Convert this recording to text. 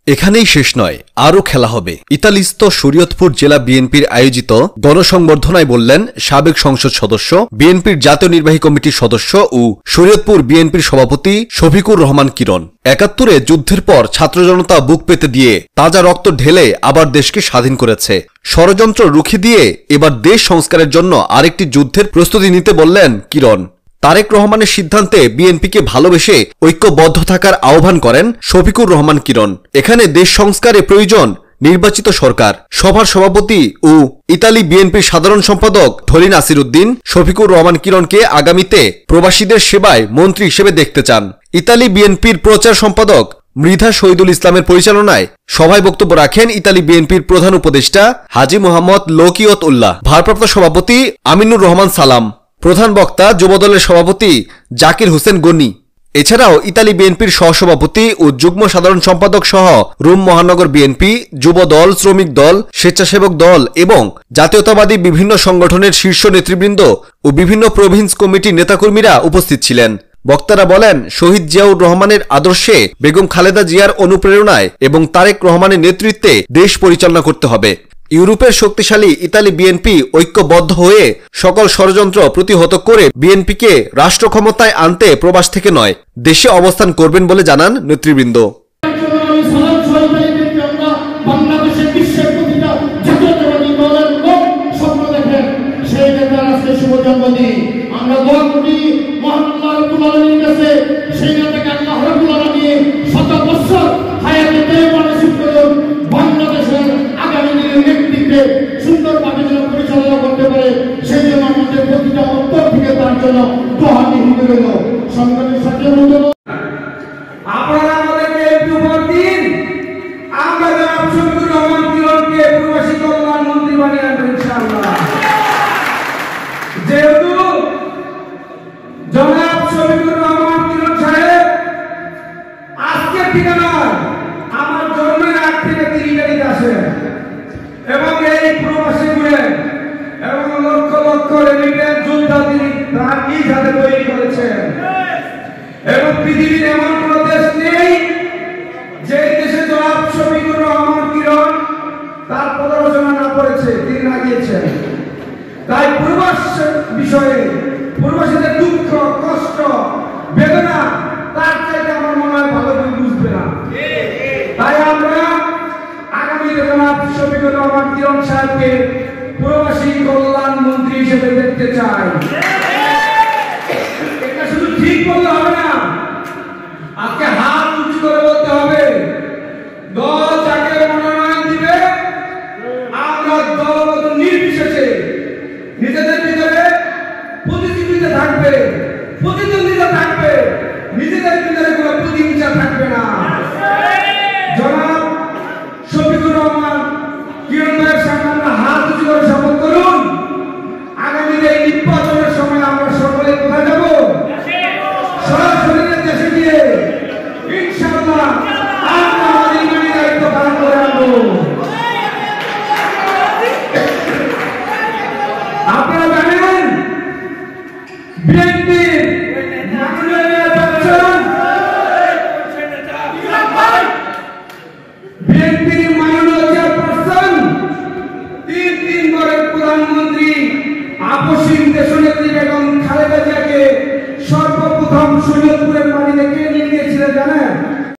এখানেই শেষ নয়, আরও খেলা হবে। ইতালিস্থ শরীয়তপুর জেলা বিএনপির আয়োজিত গণসংবর্ধনায় বললেন সাবেক সংসদ সদস্য, বিএনপির জাতীয় নির্বাহী কমিটির সদস্য ও শরীয়তপুর বিএনপির সভাপতি শফিকুর রহমান কিরণ। ৭১-এ যুদ্ধের পর ছাত্র জনতা বুক পেতে দিয়ে তাজা রক্ত ঢেলে আবার দেশকে স্বাধীন করেছে। ষড়যন্ত্র রুখে দিয়ে এবার দেশ সংস্কারের জন্য আরেকটি যুদ্ধের প্রস্তুতি নিতে বললেন কিরণ। তারেক রহমানের সিদ্ধান্তে বিএনপিকে ভালোবেসে ঐক্যবদ্ধ থাকার আহ্বান করেন শফিকুর রহমান কিরণ। এখানে দেশ সংস্কারে প্রয়োজন নির্বাচিত সরকার। সভার সভাপতি ও ইতালি বিএনপির সাধারণ সম্পাদক ঢলি নাসির উদ্দিন শফিকুর রহমান কিরণকে আগামীতে প্রবাসীদের সেবায় মন্ত্রী হিসেবে দেখতে চান। ইতালি বিএনপির প্রচার সম্পাদক মৃধা শহীদুল ইসলামের পরিচালনায় সভায় বক্তব্য রাখেন ইতালি বিএনপির প্রধান উপদেষ্টা হাজী মোহাম্মদ লকিয়ত উল্লাহ, ভারপ্রাপ্ত সভাপতি আমিনুর রহমান সালাম, প্রধান বক্তা যুবদলের সভাপতি জাকির হোসেন গনি। এছাড়াও ইতালি বিএনপির সহসভাপতি ও যুগ্ম সাধারণ সম্পাদক সহ রোম মহানগর বিএনপি, যুবদল, শ্রমিক দল, স্বেচ্ছাসেবক দল এবং জাতীয়তাবাদী বিভিন্ন সংগঠনের শীর্ষ নেতৃবৃন্দ ও বিভিন্ন প্রভিন্স কমিটির নেতাকর্মীরা উপস্থিত ছিলেন। বক্তারা বলেন, শহীদ জিয়াউর রহমানের আদর্শে, বেগম খালেদা জিয়ার অনুপ্রেরণায় এবং তারেক রহমানের নেতৃত্বে দেশ পরিচালনা করতে হবে। ইউরোপের শক্তিশালী ইতালি বিএনপি ঐক্যবদ্ধ হয়ে সকল ষড়যন্ত্র প্রতিহত করে বিএনপিকে রাষ্ট্র ক্ষমতায় আনতে প্রবাস থেকে নয়, দেশে অবস্থান করবেন বলে জানান নেতৃবৃন্দ। সুন্দরভাবে যেন পরিচালনা করতে পারে, সেই জন্য আমাদের প্রতিটা অন্তর থেকে তার জন্য দোয়া নিহিত রইল। সংগ্রামী ছাত্র বন্ধু, আপনারা আমাদেরকে একটু ভোট দিন, আমরা জনাব শফিকুর রহমান কিরণকে প্রবাসী কল্যাণ মন্ত্রী বানিয়ে আনবো ইনশাআল্লাহ। যেহেতু জনাব শফিকুর রহমান কিরণ সাহেব আজকে থেকে নয়, আমার জন্মের আগ থেকে তিনি ইতালিতে আসেন এবং এই প্রবাসী ঘুরে এবং লক্ষ লক্ষ রেমিটেন্স যোদ্ধা তিনি তার নিজ হাতে তৈরি করেছেন। এবং পৃথিবীর এমন কোন দেশ নেই যে দেশে জনাব শফিকুর রহমান কিরণ তার পদরচনা না করেছে, তিনি না গিয়েছেন। তাই প্রবাস বিষয়ে প্রবাসীদের দুঃখ, কষ্ট, বেদনা তার চাইতে আমার মনে হয় ভালো করে বুঝবে না। তাই আমরা আগামী জনাব শফিকুর রহমান কিরণ সাহেবকে প্রবাসী কল্যাণ মন্ত্রী হিসেবে দেখতে চাই। এটা শুধু ঠিক বললে হবে না, আজকে হাত উঁচু করে বলতে হবে, দল যাকে মনোনয়ন দিবে আমরা দলগত নির্বিশেষে নিজেদের ভিতরে প্রতিযোগিতা থাকবে, প্রতিদ্বন্দ্বিতা থাকবে, নিজেদের ভিতরে কোনো প্রতিহিংসা থাকবে না। জনাব শফিকুর রহমান কিরণ ভাইয়ের সামনে আমরা হাত উঁচু করে শপথ করুন, আগামীর এই নির্বাচনের সময় আমরা সকলে কোথায় যাব? সরাসরি দেশে গিয়ে ইনশাআল্লাহ আমরা আমাদের ইমানি দায়িত্ব পালন করে আনবো। আপনারা জানেন বিএনপির মাননীয় চেয়ারপারসন, তিনবারের প্রধানমন্ত্রী আপসীন দেশনেত্রী বেগম খালেদা জিয়াকে সর্বপ্রথম শরীয়তপুরের